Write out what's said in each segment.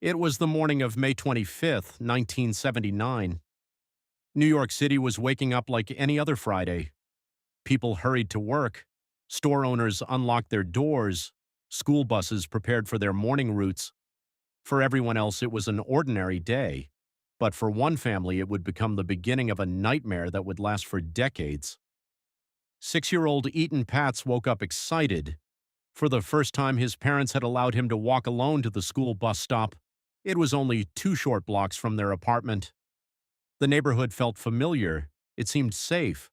It was the morning of May 25th, 1979. New York City was waking up like any other Friday. People hurried to work. Store owners unlocked their doors. School buses prepared for their morning routes. For everyone else, it was an ordinary day. But for one family, it would become the beginning of a nightmare that would last for decades. 6-year-old Ethan Patz woke up excited. For the first time, his parents had allowed him to walk alone to the school bus stop. It was only 2 short blocks from their apartment. The neighborhood felt familiar. It seemed safe.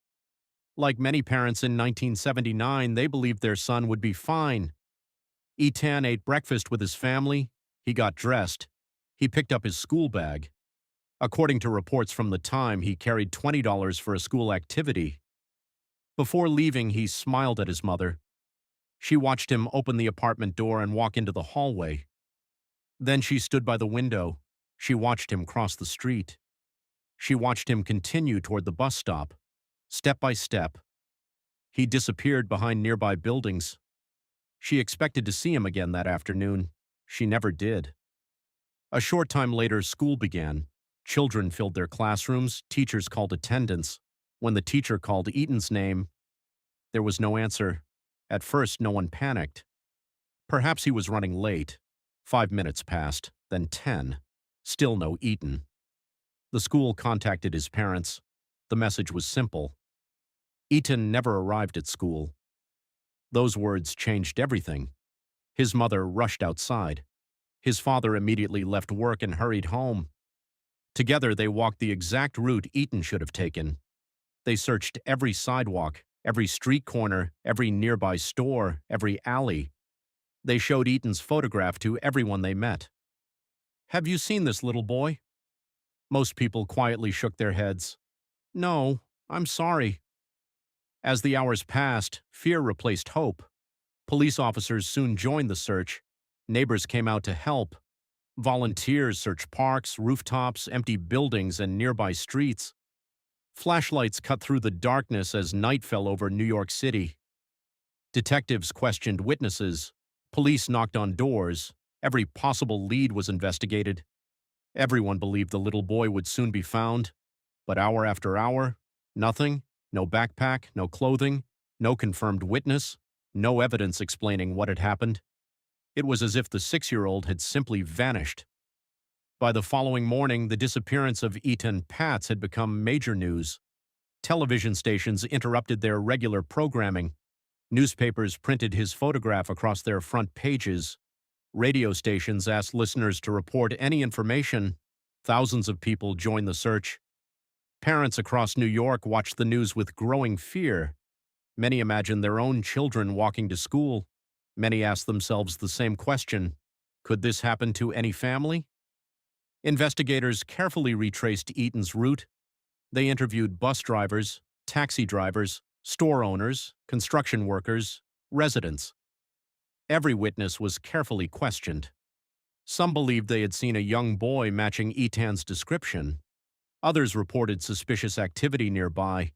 Like many parents in 1979, they believed their son would be fine. Ethan ate breakfast with his family. He got dressed. He picked up his school bag. According to reports from the time, he carried $20 for a school activity. Before leaving, he smiled at his mother. She watched him open the apartment door and walk into the hallway. Then she stood by the window. She watched him cross the street. She watched him continue toward the bus stop, step by step. He disappeared behind nearby buildings. She expected to see him again that afternoon. She never did. A short time later, school began. Children filled their classrooms. Teachers called attendance. When the teacher called Eaton's name, there was no answer. At first, no one panicked. Perhaps he was running late. 5 minutes passed, then 10. Still no Eaton. The school contacted his parents. The message was simple. Eaton never arrived at school. Those words changed everything. His mother rushed outside. His father immediately left work and hurried home. Together, they walked the exact route Eaton should have taken. They searched every sidewalk, every street corner, every nearby store, every alley. They showed Eaton's photograph to everyone they met. "Have you seen this little boy?" Most people quietly shook their heads. "No, I'm sorry." As the hours passed, fear replaced hope. Police officers soon joined the search. Neighbors came out to help. Volunteers searched parks, rooftops, empty buildings, and nearby streets. Flashlights cut through the darkness as night fell over New York City. Detectives questioned witnesses. Police knocked on doors. Every possible lead was investigated. Everyone believed the little boy would soon be found. But hour after hour, nothing. No backpack, no clothing, no confirmed witness, no evidence explaining what had happened. It was as if the 6-year-old had simply vanished. By the following morning, the disappearance of Ethan Patz had become major news. Television stations interrupted their regular programming. Newspapers printed his photograph across their front pages. Radio stations asked listeners to report any information. Thousands of people joined the search. Parents across New York watched the news with growing fear. Many imagined their own children walking to school. Many asked themselves the same question: could this happen to any family? Investigators carefully retraced Eaton's route. They interviewed bus drivers, taxi drivers, store owners, construction workers, residents. Every witness was carefully questioned. Some believed they had seen a young boy matching Ethan's description. Others reported suspicious activity nearby.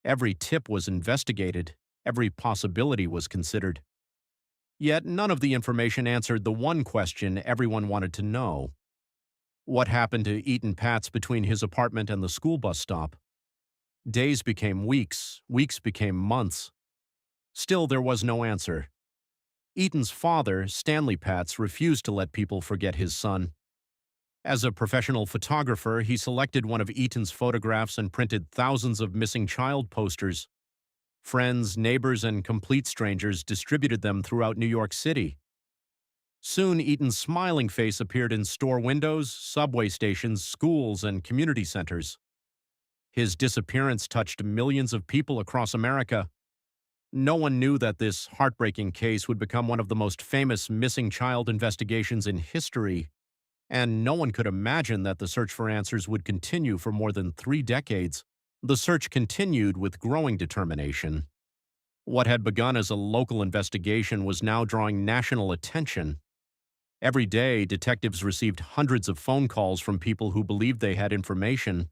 Every tip was investigated. Every possibility was considered. Yet none of the information answered the one question everyone wanted to know. What happened to Ethan Patz between his apartment and the school bus stop? Days became weeks. Weeks became months. Still, there was no answer. Ethan's father, Stanley Patz, refused to let people forget his son. As a professional photographer, he selected one of Ethan's photographs and printed thousands of missing child posters. Friends, neighbors, and complete strangers distributed them throughout New York City. Soon, Ethan's smiling face appeared in store windows, subway stations, schools, and community centers. His disappearance touched millions of people across America. No one knew that this heartbreaking case would become one of the most famous missing child investigations in history. And no one could imagine that the search for answers would continue for more than 3 decades. The search continued with growing determination. What had begun as a local investigation was now drawing national attention. Every day, detectives received hundreds of phone calls from people who believed they had information.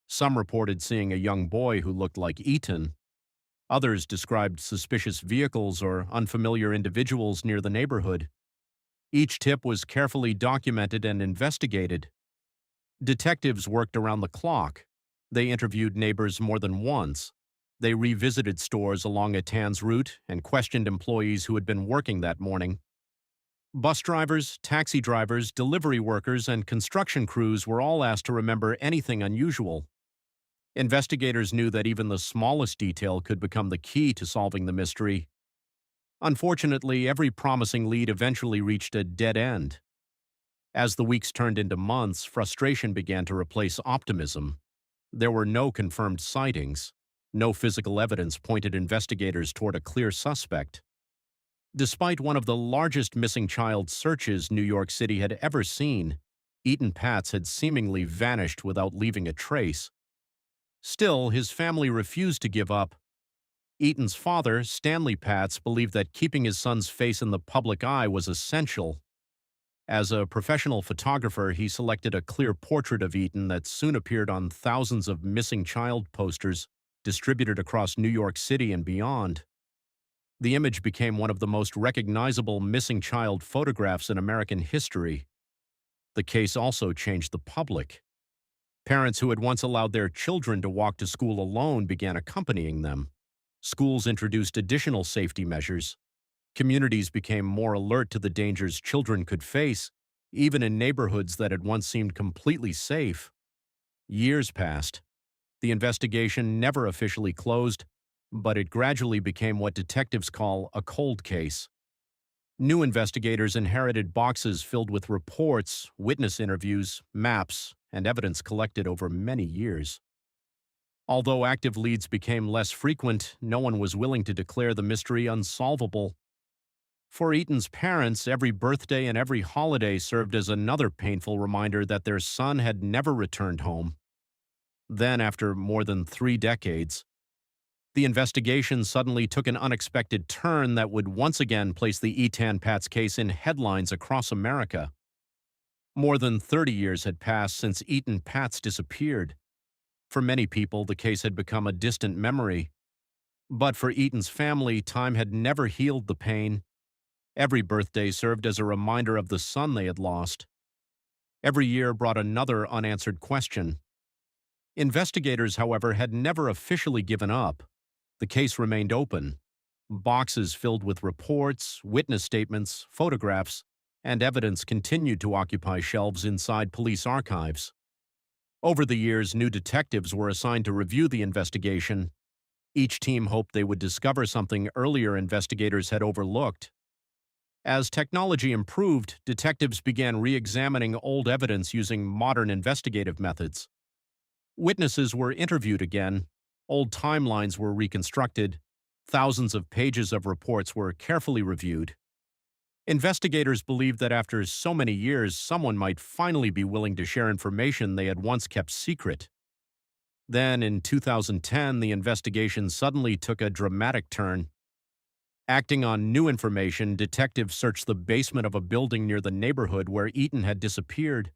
Some reported seeing a young boy who looked like Ethan. Others described suspicious vehicles or unfamiliar individuals near the neighborhood. Each tip was carefully documented and investigated. Detectives worked around the clock. They interviewed neighbors more than once. They revisited stores along a Tan's route and questioned employees who had been working that morning. Bus drivers, taxi drivers, delivery workers, and construction crews were all asked to remember anything unusual. Investigators knew that even the smallest detail could become the key to solving the mystery. Unfortunately, every promising lead eventually reached a dead end. As the weeks turned into months, frustration began to replace optimism. There were no confirmed sightings. No physical evidence pointed investigators toward a clear suspect. Despite one of the largest missing child searches New York City had ever seen, Eaton Patz had seemingly vanished without leaving a trace. Still, his family refused to give up. Eaton's father, Stanley Patz, believed that keeping his son's face in the public eye was essential. As a professional photographer, he selected a clear portrait of Eaton that soon appeared on thousands of missing child posters distributed across New York City and beyond. The image became one of the most recognizable missing child photographs in American history. The case also changed the public. Parents who had once allowed their children to walk to school alone began accompanying them. Schools introduced additional safety measures. Communities became more alert to the dangers children could face, even in neighborhoods that had once seemed completely safe. Years passed. The investigation never officially closed, but it gradually became what detectives call a cold case. New investigators inherited boxes filled with reports, witness interviews, maps, and evidence collected over many years. Although active leads became less frequent, no one was willing to declare the mystery unsolvable. For Eaton's parents, every birthday and every holiday served as another painful reminder that their son had never returned home. Then, after more than 3 decades, the investigation suddenly took an unexpected turn that would once again place the Eaton Patz case in headlines across America. More than 30 years had passed since Eaton Patz disappeared. For many people, the case had become a distant memory. But for Eaton's family, time had never healed the pain. Every birthday served as a reminder of the son they had lost. Every year brought another unanswered question. Investigators, however, had never officially given up. The case remained open. Boxes filled with reports, witness statements, photographs, and evidence continued to occupy shelves inside police archives. Over the years, new detectives were assigned to review the investigation. Each team hoped they would discover something earlier investigators had overlooked. As technology improved, detectives began re-examining old evidence using modern investigative methods. Witnesses were interviewed again, old timelines were reconstructed, thousands of pages of reports were carefully reviewed. Investigators believed that after so many years, someone might finally be willing to share information they had once kept secret. Then, in 2010, the investigation suddenly took a dramatic turn. Acting on new information, detectives searched the basement of a building near the neighborhood where Eaton had disappeared.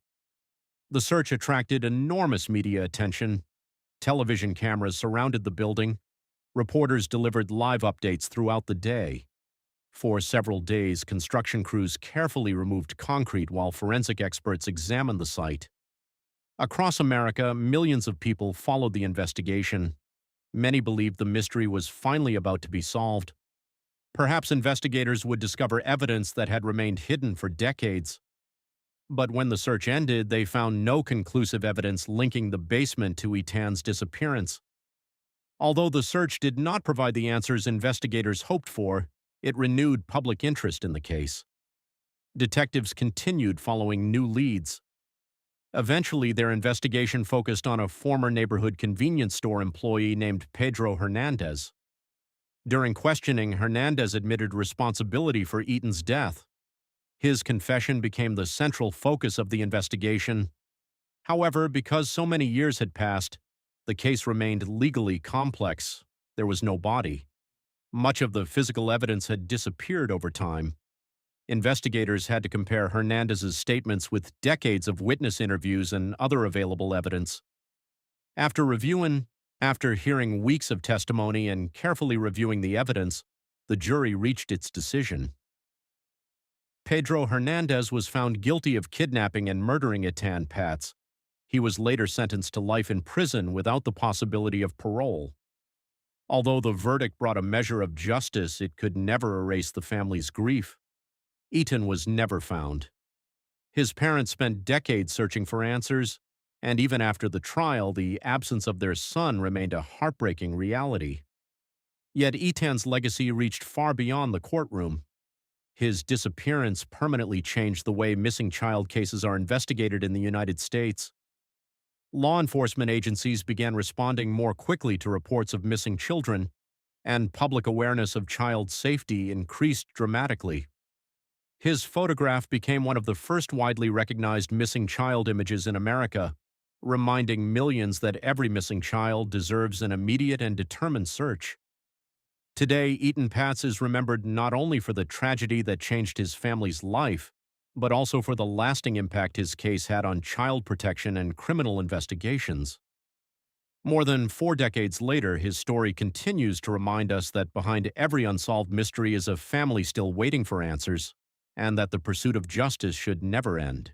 The search attracted enormous media attention. Television cameras surrounded the building. Reporters delivered live updates throughout the day. For several days, construction crews carefully removed concrete while forensic experts examined the site. Across America, millions of people followed the investigation. Many believed the mystery was finally about to be solved. Perhaps investigators would discover evidence that had remained hidden for decades. But when the search ended, they found no conclusive evidence linking the basement to Eaton's disappearance. Although the search did not provide the answers investigators hoped for, it renewed public interest in the case. Detectives continued following new leads. Eventually, their investigation focused on a former neighborhood convenience store employee named Pedro Hernandez. During questioning, Hernandez admitted responsibility for Eaton's death. His confession became the central focus of the investigation. However, because so many years had passed, the case remained legally complex. There was no body. Much of the physical evidence had disappeared over time. Investigators had to compare Hernandez's statements with decades of witness interviews and other available evidence. After hearing weeks of testimony and carefully reviewing the evidence, the jury reached its decision. Pedro Hernandez was found guilty of kidnapping and murdering Ethan Pats. He was later sentenced to life in prison without the possibility of parole. Although the verdict brought a measure of justice, it could never erase the family's grief. Ethan was never found. His parents spent decades searching for answers, and even after the trial, the absence of their son remained a heartbreaking reality. Yet Ethan's legacy reached far beyond the courtroom. His disappearance permanently changed the way missing child cases are investigated in the United States. Law enforcement agencies began responding more quickly to reports of missing children, and public awareness of child safety increased dramatically. His photograph became one of the first widely recognized missing child images in America, reminding millions that every missing child deserves an immediate and determined search. Today, Ethan Pats is remembered not only for the tragedy that changed his family's life, but also for the lasting impact his case had on child protection and criminal investigations. More than 4 decades later, his story continues to remind us that behind every unsolved mystery is a family still waiting for answers, and that the pursuit of justice should never end.